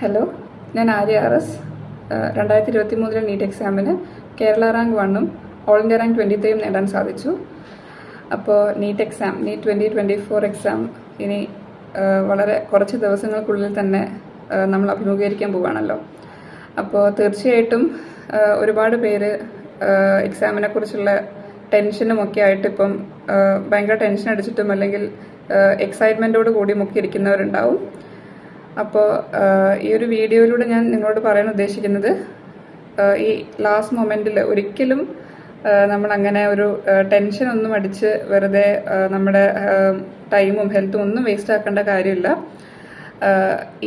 Hello, ഞാൻ Arya R S. 2023 NEET എക്സാമിന് Kerala rank 1ഉം ഓൾ ഇന്ത്യ റാങ്ക് 23 നേടാൻ സാധിച്ചു. അപ്പോൾ നീറ്റ് 2024 എക്സാം ഇനി വളരെ കുറച്ച് ദിവസങ്ങൾക്കുള്ളിൽ തന്നെ നമ്മൾ അഭിമുഖീകരിക്കാൻ പോവുകയാണല്ലോ. അപ്പോൾ തീർച്ചയായിട്ടും ഒരുപാട് പേര് എക്സാമിനെ കുറിച്ചുള്ള ടെൻഷനും ഒക്കെ ആയിട്ട് ഇപ്പം ഭയങ്കര ടെൻഷൻ അടിച്ചിട്ടും അല്ലെങ്കിൽ എക്സൈറ്റ്മെൻറ്റോട് കൂടി മുക്കിയിരിക്കുന്നവരുണ്ടാവും. അപ്പോൾ ഈ ഒരു വീഡിയോയിലൂടെ ഞാൻ നിങ്ങളോട് പറയാൻ ഉദ്ദേശിക്കുന്നത്, ഈ ലാസ്റ്റ് മൊമെൻറ്റിൽ ഒരിക്കലും നമ്മളങ്ങനെ ഒരു ടെൻഷനൊന്നും അടിച്ച് വെറുതെ നമ്മുടെ ടൈമും ഹെൽത്തും ഒന്നും വേസ്റ്റ് ആക്കേണ്ട കാര്യമില്ല.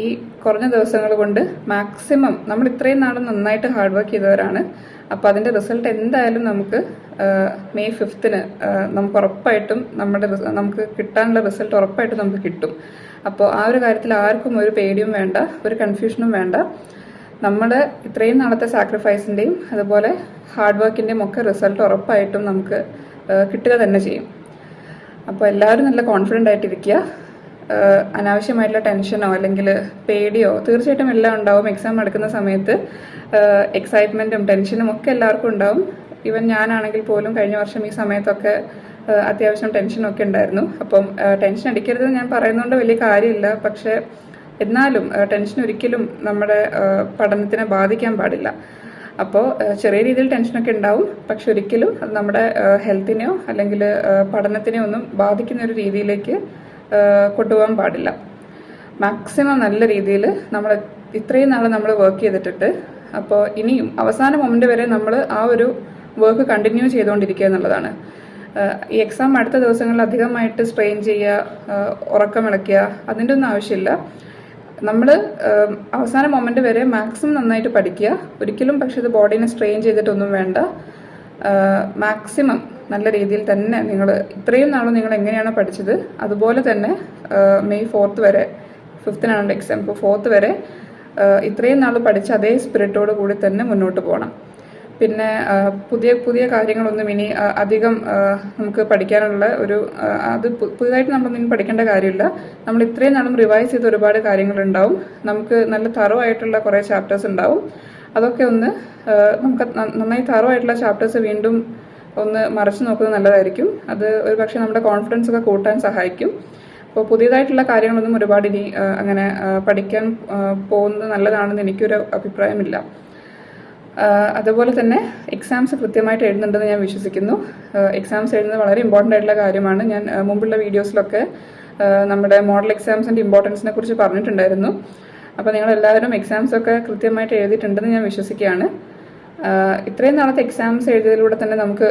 ഈ കുറഞ്ഞ ദിവസങ്ങൾ കൊണ്ട് മാക്സിമം നമ്മൾ ഇത്രയും നാളും നന്നായിട്ട് ഹാർഡ് വർക്ക് ചെയ്തവരാണ്. അപ്പോൾ അതിൻ്റെ റിസൾട്ട് എന്തായാലും നമുക്ക് May 5th നമുക്ക് ഉറപ്പായിട്ടും നമുക്ക് കിട്ടാനുള്ള റിസൾട്ട് ഉറപ്പായിട്ടും നമുക്ക് കിട്ടും. അപ്പോൾ ആ ഒരു കാര്യത്തിൽ ആർക്കും ഒരു പേടിയും വേണ്ട, ഒരു കൺഫ്യൂഷനും വേണ്ട. നമ്മുടെ ഇത്രയും നാളത്തെ സാക്രിഫൈസിൻ്റെയും അതുപോലെ ഹാർഡ് വർക്കിൻ്റെയും ഒക്കെ റിസൾട്ട് ഉറപ്പായിട്ടും നമുക്ക് കിട്ടുക തന്നെ ചെയ്യും. അപ്പോൾ എല്ലാവരും നല്ല കോൺഫിഡൻ്റ് ആയിട്ടിരിക്കുക. അനാവശ്യമായിട്ടുള്ള ടെൻഷനോ അല്ലെങ്കിൽ പേടിയോ തീർച്ചയായിട്ടും എല്ലാം ഉണ്ടാവും. എക്സാം നടക്കുന്ന സമയത്ത് എക്സൈറ്റ്മെൻറ്റും ടെൻഷനും ഒക്കെ എല്ലാവർക്കും ഉണ്ടാവും. ഈവൻ ഞാനാണെങ്കിൽ പോലും കഴിഞ്ഞ വർഷം ഈ സമയത്തൊക്കെ അത്യാവശ്യം ടെൻഷനൊക്കെ ഉണ്ടായിരുന്നു. അപ്പം ടെൻഷൻ അടിക്കരുതെന്ന് ഞാൻ പറയുന്നതുകൊണ്ട് വലിയ കാര്യമില്ല. പക്ഷേ എന്നാലും ടെൻഷൻ ഒരിക്കലും നമ്മുടെ പഠനത്തിനെ ബാധിക്കാൻ പാടില്ല. അപ്പോൾ ചെറിയ രീതിയിൽ ടെൻഷനൊക്കെ ഉണ്ടാവും, പക്ഷെ ഒരിക്കലും അത് നമ്മുടെ ഹെൽത്തിനെയോ അല്ലെങ്കിൽ പഠനത്തിനെയോ ഒന്നും ബാധിക്കുന്ന ഒരു രീതിയിലേക്ക് കൊണ്ടുപോകാൻ പാടില്ല. മാക്സിമം നല്ല രീതിയിൽ നമ്മൾ ഇത്രയും നാൾ നമ്മൾ വർക്ക് ചെയ്തിട്ടുണ്ട്. അപ്പോൾ ഇനിയും അവസാന മൊമെൻ്റ് വരെ നമ്മൾ ആ ഒരു വർക്ക് കണ്ടിന്യൂ ചെയ്തുകൊണ്ടിരിക്കുക എന്നുള്ളതാണ്. ഈ എക്സാം അടുത്ത ദിവസങ്ങളിൽ അധികമായിട്ട് സ്ട്രെയിൻ ചെയ്യുക, ഉറക്കമിളയ്ക്കുക, അതിൻ്റെ ഒന്നും ആവശ്യമില്ല. നമ്മൾ അവസാന മൊമെൻ്റ് വരെ മാക്സിമം നന്നായിട്ട് പഠിക്കുക. ഒരിക്കലും പക്ഷെ ഇത് ബോഡീനെ സ്ട്രെയിൻ ചെയ്തിട്ടൊന്നും വേണ്ട. മാക്സിമം നല്ല രീതിയിൽ തന്നെ നിങ്ങൾ ഇത്രയും നാളും നിങ്ങൾ എങ്ങനെയാണോ പഠിച്ചത് അതുപോലെ തന്നെ May 4th വരെ, 5th എക്സാം, ഇപ്പോൾ 4th വരെ ഇത്രയും നാൾ പഠിച്ച അതേ സ്പിരിറ്റോട് കൂടി തന്നെ മുന്നോട്ട് പോകണം. പിന്നെ പുതിയ കാര്യങ്ങളൊന്നും ഇനി അധികം നമുക്ക് പഠിക്കാനുള്ള ഒരു അത് പുതിയതായിട്ട് നമ്മളൊന്നും പഠിക്കേണ്ട കാര്യമില്ല. നമ്മൾ ഇത്രയും നാളും റിവൈസ് ചെയ്ത ഒരുപാട് കാര്യങ്ങളുണ്ടാവും. നമുക്ക് നല്ല തറവായിട്ടുള്ള കുറേ ചാപ്റ്റേഴ്സ് ഉണ്ടാവും. അതൊക്കെ ഒന്ന് നമുക്ക് നന്നായി തറവായിട്ടുള്ള ചാപ്റ്റേഴ്സ് വീണ്ടും ഒന്ന് മറിച്ച് നോക്കുന്നത് നല്ലതായിരിക്കും. അത് ഒരു പക്ഷേ നമ്മുടെ കോൺഫിഡൻസ് ഒക്കെ കൂട്ടാൻ സഹായിക്കും. അപ്പോൾ പുതിയതായിട്ടുള്ള കാര്യങ്ങളൊന്നും ഒരുപാട് ഇനി അങ്ങനെ പഠിക്കാൻ പോകുന്നത് നല്ലതാണെന്ന് എനിക്കൊരു അഭിപ്രായമില്ല. അതുപോലെ തന്നെ എക്സാംസ് കൃത്യമായിട്ട് എഴുതുന്നുണ്ടെന്ന് ഞാൻ വിശ്വസിക്കുന്നു. എക്സാംസ് എഴുതുന്നത് വളരെ ഇമ്പോർട്ടൻ്റ് ആയിട്ടുള്ള കാര്യമാണ്. ഞാൻ മുമ്പുള്ള വീഡിയോസിലൊക്കെ നമ്മുടെ മോഡൽ എക്സാംസിൻ്റെ ഇമ്പോർട്ടൻസിനെ കുറിച്ച് പറഞ്ഞിട്ടുണ്ടായിരുന്നു. അപ്പോൾ നിങ്ങളെല്ലാവരും എക്സാംസൊക്കെ കൃത്യമായിട്ട് എഴുതിയിട്ടുണ്ടെന്ന് ഞാൻ വിശ്വസിക്കുകയാണ്. ഇത്രയും നാളത്തെ എക്സാംസ് എഴുതിയതിലൂടെ തന്നെ നമുക്ക്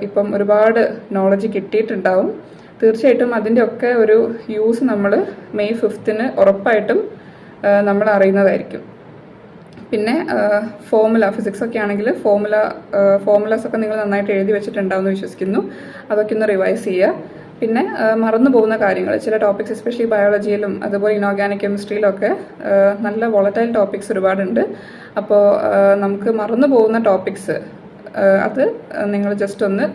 ഇപ്പം ഒരുപാട് നോളജ് കിട്ടിയിട്ടുണ്ടാവും. തീർച്ചയായിട്ടും അതിൻ്റെ ഒക്കെ ഒരു യൂസ് നമ്മൾ May 5th ഉറപ്പായിട്ടും നമ്മൾ അറിയുന്നതായിരിക്കും. പിന്നെ ഫിസിക്സ് ഒക്കെ ആണെങ്കിൽ ഫോർമുലാസ് ഒക്കെ നിങ്ങൾ നന്നായിട്ട് എഴുതി വെച്ചിട്ടുണ്ടാവുമെന്ന് വിശ്വസിക്കുന്നു. അതൊക്കെ ഒന്ന് റിവൈസ് ചെയ്യുക. പിന്നെ മറന്നു പോകുന്ന കാര്യങ്ങൾ, ചില ടോപ്പിക്സ് എസ്പെഷ്യലി ബയോളജിയിലും അതുപോലെ ഇനോർഗാനിക് കെമിസ്ട്രിയിലും ഒക്കെ നല്ല വോളറ്റൈൽ ടോപ്പിക്സ് ഒരുപാടുണ്ട്. അപ്പോൾ നമുക്ക് മറന്നു പോകുന്ന ടോപ്പിക്സ് അത് നിങ്ങൾ ജസ്റ്റ് ഒന്ന്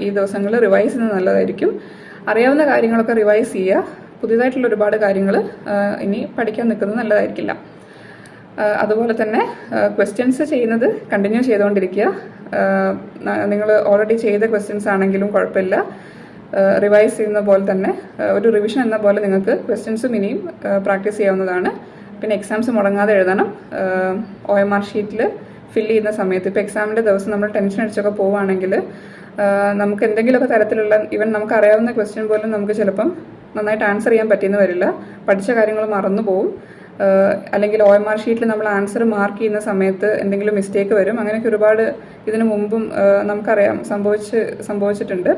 ഈ ദിവസങ്ങളിൽ റിവൈസ് ചെയ്യുന്നത് നല്ലതായിരിക്കും. അറിയാവുന്ന കാര്യങ്ങളൊക്കെ റിവൈസ് ചെയ്യുക. പുതിയതായിട്ടുള്ള ഒരുപാട് കാര്യങ്ങൾ ഇനി പഠിക്കാൻ നിൽക്കുന്നത് നല്ലതായിരിക്കില്ല. അതുപോലെ തന്നെ ക്വസ്റ്റ്യൻസ് ചെയ്യുന്നത് കണ്ടിന്യൂ ചെയ്തുകൊണ്ടിരിക്കുക. നിങ്ങൾ ഓൾറെഡി ചെയ്ത ക്വസ്റ്റ്യൻസ് ആണെങ്കിലും കുഴപ്പമില്ല. റിവൈസ് ചെയ്യുന്ന പോലെ തന്നെ ഒരു റിവിഷൻ എന്ന പോലെ നിങ്ങൾക്ക് ക്വസ്റ്റ്യൻസും ഇനിയും പ്രാക്ടീസ് ചെയ്യാവുന്നതാണ്. പിന്നെ എക്സാംസ് മുടങ്ങാതെ എഴുതണം. OMR ഷീറ്റിൽ ഫില്ല് ചെയ്യുന്ന സമയത്ത്, ഇപ്പോൾ എക്സാമിൻ്റെ ദിവസം നമ്മൾ ടെൻഷൻ അടിച്ചൊക്കെ പോവുകയാണെങ്കിൽ നമുക്ക് എന്തെങ്കിലുമൊക്കെ തരത്തിലുള്ള ഈവൻ നമുക്ക് അറിയാവുന്ന ക്വസ്റ്റ്യൻ പോലും നമുക്ക് ചിലപ്പം നന്നായിട്ട് ആൻസർ ചെയ്യാൻ പറ്റിയെന്ന് വരില്ല. പഠിച്ച കാര്യങ്ങൾ മറന്നു പോവും. അല്ലെങ്കിൽ OMR ഷീറ്റിൽ നമ്മൾ ആൻസർ മാർക്ക് ചെയ്യുന്ന സമയത്ത് എന്തെങ്കിലും മിസ്റ്റേക്ക് വരും. അങ്ങനെയൊക്കെ ഒരുപാട് ഇതിനു മുമ്പും നമുക്കറിയാം സംഭവിച്ചിട്ടുണ്ട്.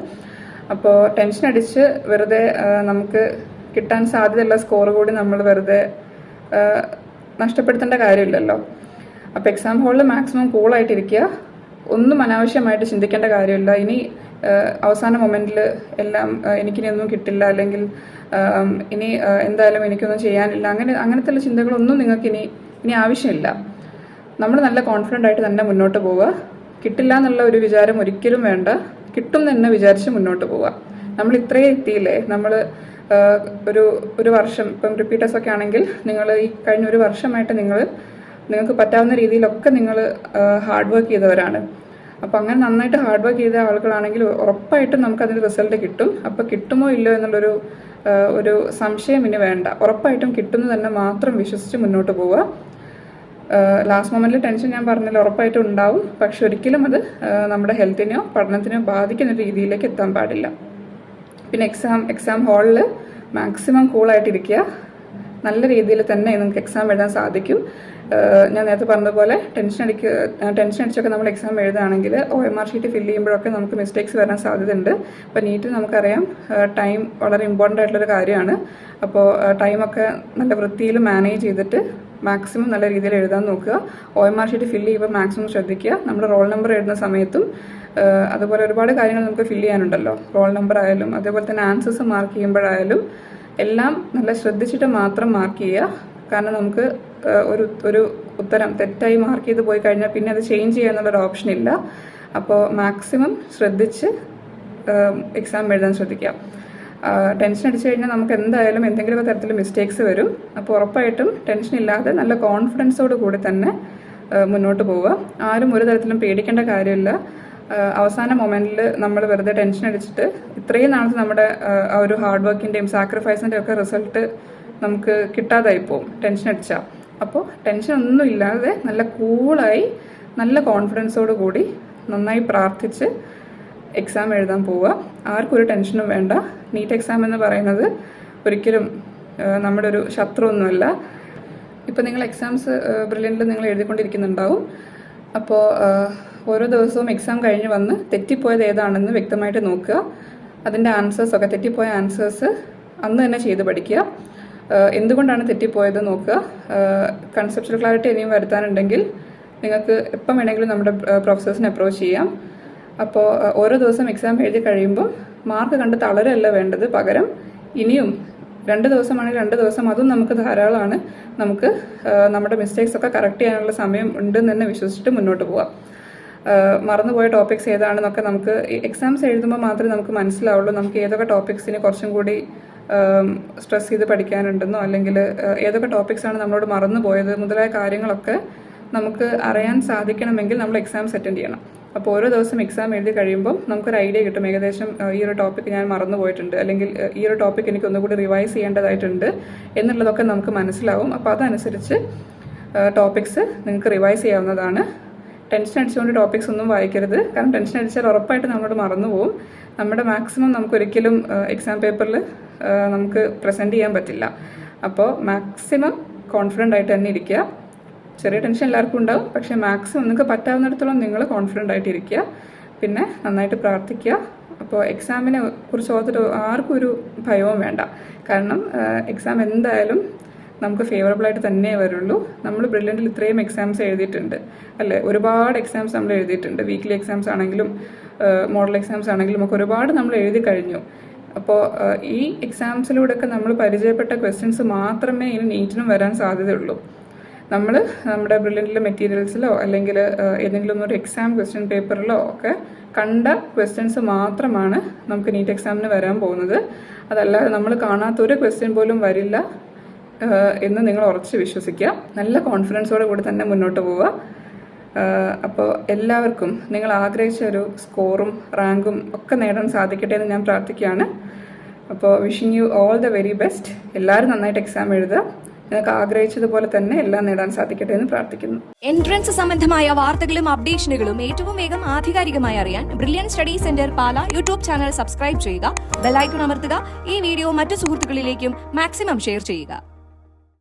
അപ്പോൾ ടെൻഷൻ അടിച്ച് വെറുതെ നമുക്ക് കിട്ടാൻ സാധ്യതയുള്ള സ്കോർ കൂടി നമ്മൾ വെറുതെ നഷ്ടപ്പെടുത്തേണ്ട കാര്യമില്ലല്ലോ. അപ്പോൾ എക്സാം ഹാളിൽ മാക്സിമം കൂളായിട്ടിരിക്കുക. ഒന്നും അനാവശ്യമായിട്ട് ചിന്തിക്കേണ്ട കാര്യമില്ല. ഇനി അവസാന മൊമെൻറ്റിൽ എല്ലാം എനിക്കിനി ഒന്നും കിട്ടില്ല, അല്ലെങ്കിൽ ഇനി എന്തായാലും എനിക്കൊന്നും ചെയ്യാനില്ല, അങ്ങനത്തെ ചിന്തകളൊന്നും നിങ്ങൾക്ക് ഇനി ആവശ്യമില്ല. നമ്മൾ നല്ല കോൺഫിഡൻ്റ് ആയിട്ട് തന്നെ മുന്നോട്ട് പോവുക. കിട്ടില്ല എന്നുള്ള ഒരു വിചാരം ഒരിക്കലും വേണ്ട. കിട്ടും തന്നെ വിചാരിച്ച് മുന്നോട്ട് പോവുക. നമ്മൾ ഇത്രയും എത്തിയില്ലേ, നമ്മൾ ഒരു വർഷം ഇപ്പം റിപ്പീറ്റേഴ്സൊക്കെ ആണെങ്കിൽ നിങ്ങൾ ഈ കഴിഞ്ഞ ഒരു വർഷമായിട്ട് നിങ്ങൾക്ക് പറ്റാവുന്ന രീതിയിലൊക്കെ നിങ്ങൾ ഹാർഡ് വർക്ക് ചെയ്തവരാണ്. അപ്പോൾ അങ്ങനെ നന്നായിട്ട് ഹാർഡ് വർക്ക് ചെയ്ത ആളുകളാണെങ്കിൽ ഉറപ്പായിട്ടും നമുക്കതിൻ്റെ റിസൾട്ട് കിട്ടും. അപ്പോൾ കിട്ടുമോ ഇല്ലയോ എന്നുള്ളൊരു സംശയം ഇനി വേണ്ട. ഉറപ്പായിട്ടും കിട്ടുമെന്ന് തന്നെ മാത്രം വിശ്വസിച്ച് മുന്നോട്ട് പോവുക. ലാസ്റ്റ് മൊമെൻറ്റിൽ ടെൻഷൻ ഞാൻ പറഞ്ഞില്ല, ഉറപ്പായിട്ടും ഉണ്ടാവും. പക്ഷെ ഒരിക്കലും അത് നമ്മുടെ ഹെൽത്തിനെയോ പഠനത്തിനെയോ ബാധിക്കുന്ന രീതിയിലേക്ക് എത്താൻ പാടില്ല. പിന്നെ എക്സാം ഹാളിൽ മാക്സിമം കൂളായിട്ടിരിക്കുക. നല്ല രീതിയിൽ തന്നെ നിങ്ങൾക്ക് എക്സാം എഴുതാൻ സാധിക്കും. ഞാൻ നേരത്തെ പറഞ്ഞതുപോലെ ടെൻഷൻ അടിച്ചൊക്കെ നമ്മൾ എക്സാം എഴുതുകയാണെങ്കിൽ OMR ഷീറ്റ് ഫില്ല് ചെയ്യുമ്പോഴൊക്കെ നമുക്ക് മിസ്റ്റേക്സ് വരാൻ സാധ്യതയുണ്ട്. അപ്പോൾ നീറ്റിൽ നമുക്കറിയാം ടൈം വളരെ ഇമ്പോർട്ടൻ്റ് ആയിട്ടുള്ളൊരു കാര്യമാണ്. അപ്പോൾ ടൈമൊക്കെ നല്ല വൃത്തിയിൽ മാനേജ് ചെയ്തിട്ട് മാക്സിമം നല്ല രീതിയിൽ എഴുതാൻ നോക്കുക. OMR ഷീറ്റ് ഫില്ല് ചെയ്യുമ്പോൾ മാക്സിമം ശ്രദ്ധിക്കുക. നമ്മുടെ റോൾ നമ്പർ എഴുതുന്ന സമയത്തും അതുപോലെ ഒരുപാട് കാര്യങ്ങൾ നമുക്ക് ഫില്ല് ചെയ്യാനുണ്ടല്ലോ. റോൾ നമ്പർ ആയാലും അതേപോലെ തന്നെ ആൻസേഴ്സ് മാർക്ക് ചെയ്യുമ്പോഴായാലും എല്ലാം നല്ല ശ്രദ്ധിച്ചിട്ട് മാത്രം മാർക്ക് ചെയ്യുക. കാരണം നമുക്ക് ഒരു ഉത്തരം തെറ്റായി മാർക്ക് ചെയ്ത് പോയി കഴിഞ്ഞാൽ പിന്നെ അത് ചേഞ്ച് ചെയ്യുക എന്നുള്ളൊരു ഓപ്ഷൻ ഇല്ല. അപ്പോൾ മാക്സിമം ശ്രദ്ധിച്ച് എക്സാം എഴുതാൻ ശ്രദ്ധിക്കുക. ടെൻഷൻ അടിച്ചു കഴിഞ്ഞാൽ നമുക്ക് എന്തായാലും എന്തെങ്കിലുമൊക്കെ തരത്തിൽ മിസ്റ്റേക്സ് വരും. അപ്പോൾ ഉറപ്പായിട്ടും ടെൻഷൻ ഇല്ലാതെ നല്ല കോൺഫിഡൻസോട് കൂടി തന്നെ മുന്നോട്ട് പോവുക. ആരും ഒരു തരത്തിലും പേടിക്കേണ്ട കാര്യമില്ല. അവസാന മൊമെൻറ്റിൽ നമ്മൾ വെറുതെ ടെൻഷൻ അടിച്ചിട്ട് ഇത്രയും നാളത്തെ നമ്മുടെ ആ ഒരു ഹാർഡ് വർക്കിൻ്റെയും സാക്രിഫൈസിൻ്റെയും ഒക്കെ റിസൾട്ട് നമുക്ക് കിട്ടാതായി പോകും ടെൻഷൻ അടിച്ചാൽ. അപ്പോൾ ടെൻഷൻ ഒന്നും ഇല്ലാതെ നല്ല കൂളായി നല്ല കോൺഫിഡൻസോട് കൂടി നന്നായി പ്രാർത്ഥിച്ച് എക്സാം എഴുതാൻ പോവുക. ആർക്കും ഒരു ടെൻഷനും വേണ്ട. നീറ്റ് എക്സാം എന്ന് പറയുന്നത് ഒരിക്കലും നമ്മുടെ ഒരു ശത്രുവൊന്നുമല്ല. ഇപ്പോൾ നിങ്ങൾ എക്സാംസ് ബ്രില്യൻ്റിൽ നിങ്ങൾ എഴുതിക്കൊണ്ടിരിക്കുന്നുണ്ടാവും. അപ്പോൾ ഓരോ ദിവസവും എക്സാം കഴിഞ്ഞ് വന്ന് തെറ്റിപ്പോയത് ഏതാണെന്ന് വ്യക്തമായിട്ട് നോക്കുക. അതിൻ്റെ ആൻസേഴ്സൊക്കെ തെറ്റിപ്പോയ ആൻസേഴ്സ് അന്ന് തന്നെ ചെയ്ത് പഠിക്കുക. എന്തുകൊണ്ടാണ് തെറ്റിപ്പോയത് നോക്കുക. കൺസെപ്ച്വൽ ക്ലാരിറ്റി ഇനിയും വരുത്താനുണ്ടെങ്കിൽ നിങ്ങൾക്ക് എപ്പം വേണമെങ്കിലും നമ്മുടെ പ്രൊഫസേഴ്സിനെ അപ്രോച്ച് ചെയ്യാം. അപ്പോൾ ഓരോ ദിവസം എക്സാം എഴുതി കഴിയുമ്പോൾ മാർക്ക് കണ്ട് തളരല്ല വേണ്ടത്. പകരം ഇനിയും 2 ദിവസമാണെങ്കിൽ 2 ദിവസം അതും നമുക്ക് ധാരാളമാണ്. നമുക്ക് നമ്മുടെ മിസ്റ്റേക്സ് ഒക്കെ കറക്റ്റ് ചെയ്യാനുള്ള സമയം ഉണ്ടെന്ന് തന്നെ വിശ്വസിച്ചിട്ട് മുന്നോട്ട് പോവാം. മറന്നുപോയ ടോപ്പിക്സ് ഏതാണെന്നൊക്കെ നമുക്ക് എക്സാംസ് എഴുതുമ്പോൾ മാത്രമേ നമുക്ക് മനസ്സിലാവുള്ളൂ. നമുക്ക് ഏതൊക്കെ ടോപ്പിക്സിന് കുറച്ചും കൂടി സ്ട്രെസ് ചെയ്ത് പഠിക്കാനുണ്ടെന്നോ അല്ലെങ്കിൽ ഏതൊക്കെ ടോപ്പിക്സാണ് നമ്മളോട് മറന്നുപോയത് മുതലായ കാര്യങ്ങളൊക്കെ നമുക്ക് അറിയാൻ സാധിക്കണമെങ്കിൽ നമ്മൾ എക്സാംസ് അറ്റൻഡ് ചെയ്യണം. അപ്പോൾ ഓരോ ദിവസം എക്സാം എഴുതി കഴിയുമ്പോൾ നമുക്കൊരു ഐഡിയ കിട്ടും. ഏകദേശം ഈ ഒരു ടോപ്പിക്ക് ഞാൻ മറന്നു പോയിട്ടുണ്ട്, അല്ലെങ്കിൽ ഈ ഒരു ടോപ്പിക്ക് എനിക്ക് ഒന്നുകൂടി റിവൈസ് ചെയ്യേണ്ടതായിട്ടുണ്ട് എന്നുള്ളതൊക്കെ നമുക്ക് മനസ്സിലാവും. അപ്പോൾ അതനുസരിച്ച് ടോപ്പിക്സ് നിങ്ങൾക്ക് റിവൈസ് ചെയ്യാവുന്നതാണ്. ടെൻഷൻ അടിച്ചുകൊണ്ട് ടോപ്പിക്സ് ഒന്നും വായിക്കരുത്. കാരണം ടെൻഷൻ അടിച്ചാൽ ഉറപ്പായിട്ട് നമ്മളോട് മറന്നു പോകും. നമ്മുടെ മാക്സിമം നമുക്കൊരിക്കലും എക്സാം പേപ്പറിൽ നമുക്ക് പ്രസൻറ്റ് ചെയ്യാൻ പറ്റില്ല. അപ്പോൾ മാക്സിമം കോൺഫിഡൻ്റ് ആയിട്ട് തന്നെ ഇരിക്കുക. ചെറിയ ടെൻഷൻ എല്ലാവർക്കും ഉണ്ടാവും, പക്ഷേ മാക്സിമം നിങ്ങൾക്ക് പറ്റാവുന്നിടത്തോളം നിങ്ങൾ കോൺഫിഡൻ്റ് ആയിട്ട് ഇരിക്കുക. പിന്നെ നന്നായിട്ട് പ്രാർത്ഥിക്കുക. അപ്പോൾ എക്സാമിനെ കുറിച്ച് ഓർത്തിട്ട് ആർക്കും ഒരു ഭയവും വേണ്ട. കാരണം എക്സാം എന്തായാലും നമുക്ക് ഫേവറബിളായിട്ട് തന്നെ വരുള്ളൂ. നമ്മൾ ബ്രില്യൻ്റിൽ ഇത്രയും എക്സാംസ് എഴുതിയിട്ടുണ്ട് അല്ലേ, ഒരുപാട് എക്സാംസ് നമ്മൾ എഴുതിയിട്ടുണ്ട്. വീക്ക്ലി എക്സാംസ് ആണെങ്കിലും മോഡൽ എക്സാംസ് ആണെങ്കിലും ഒക്കെ ഒരുപാട് നമ്മൾ എഴുതി കഴിഞ്ഞു. അപ്പോൾ ഈ എക്സാംസിലൂടെയൊക്കെ നമ്മൾ പരിചയപ്പെട്ട ക്വസ്റ്റ്യൻസ് മാത്രമേ ഇനി നീറ്റിനും വരാൻ സാധ്യതയുള്ളൂ. നമ്മൾ നമ്മുടെ ബ്രില്യൻ്റിലെ മെറ്റീരിയൽസിലോ അല്ലെങ്കിൽ ഏതെങ്കിലും ഒരു എക്സാം ക്വസ്റ്റ്യൻ പേപ്പറിലോ ഒക്കെ കണ്ട ക്വസ്റ്റ്യൻസ് മാത്രമാണ് നമുക്ക് നീറ്റ് എക്സാമിന് വരാൻ പോകുന്നത്. അതല്ലാതെ നമ്മൾ കാണാത്തൊരു ക്വസ്റ്റ്യൻ പോലും വരില്ല എന്ന് നിങ്ങൾ ഉറച്ച് വിശ്വസിക്കുക. നല്ല കോൺഫിഡൻസോടെ കൂടി തന്നെ മുന്നോട്ട് പോവുക. അപ്പോൾ എല്ലാവർക്കും നിങ്ങൾ ആഗ്രഹിച്ച ഒരു സ്കോറും റാങ്കും ഒക്കെ നേടാൻ സാധിക്കട്ടെ എന്ന് ഞാൻ പ്രാർത്ഥിക്കുകയാണ്. അപ്പോൾ wishing you all the very best. എല്ലാവരും നന്നായിട്ട് എക്സാം എഴുതുക. നിങ്ങൾക്ക് ആഗ്രഹിച്ചതുപോലെ തന്നെ എല്ലാം നേടാൻ സാധിക്കട്ടെ എന്ന് പ്രാർത്ഥിക്കുന്നു. എൻട്രൻസ് സംബന്ധമായ വാർത്തകളും അപ്ഡേഷനുകളും ഏറ്റവും വേഗം ആധികാരികമായി അറിയാൻ ബ്രില്യൻ സ്റ്റഡി സെന്റർ പാല യൂട്യൂബ് ചാനൽ സബ്സ്ക്രൈബ് ചെയ്യുക, ബെൽ ഐക്കൺ അമർത്തുക, ഈ വീഡിയോ മറ്റു സുഹൃത്തുക്കളിലേക്കും മാക്സിമം ഷെയർ ചെയ്യുക.